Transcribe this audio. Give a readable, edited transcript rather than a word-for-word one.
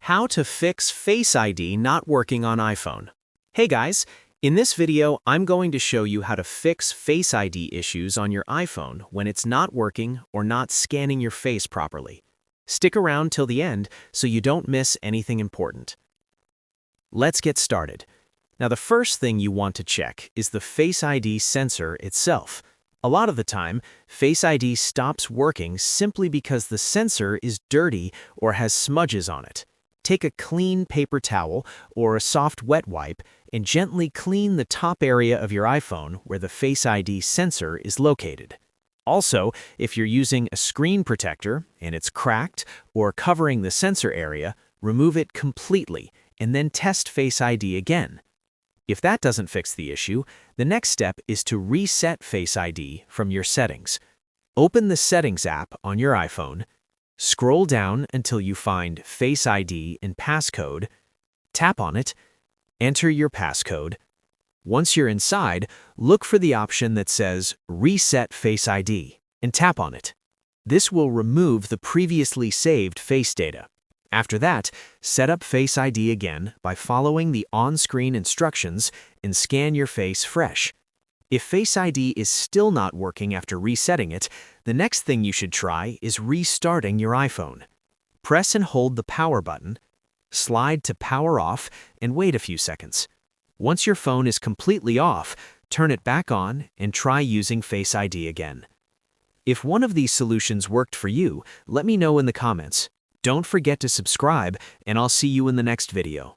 How to fix Face ID not working on iPhone. Hey guys, in this video, I'm going to show you how to fix Face ID issues on your iPhone when it's not working or not scanning your face properly. Stick around till the end so you don't miss anything important. Let's get started. Now, the first thing you want to check is the Face ID sensor itself. A lot of the time, Face ID stops working simply because the sensor is dirty or has smudges on it. Take a clean paper towel or a soft wet wipe and gently clean the top area of your iPhone where the Face ID sensor is located. Also, if you're using a screen protector and it's cracked or covering the sensor area, remove it completely and then test Face ID again. If that doesn't fix the issue, the next step is to reset Face ID from your settings. Open the Settings app on your iPhone. Scroll down until you find Face ID and passcode, tap on it, enter your passcode. Once you're inside, look for the option that says Reset Face ID and tap on it. This will remove the previously saved face data. After that, set up Face ID again by following the on-screen instructions and scan your face fresh. If Face ID is still not working after resetting it, the next thing you should try is restarting your iPhone. Press and hold the power button, slide to power off, and wait a few seconds. Once your phone is completely off, turn it back on and try using Face ID again. If one of these solutions worked for you, let me know in the comments. Don't forget to subscribe, and I'll see you in the next video.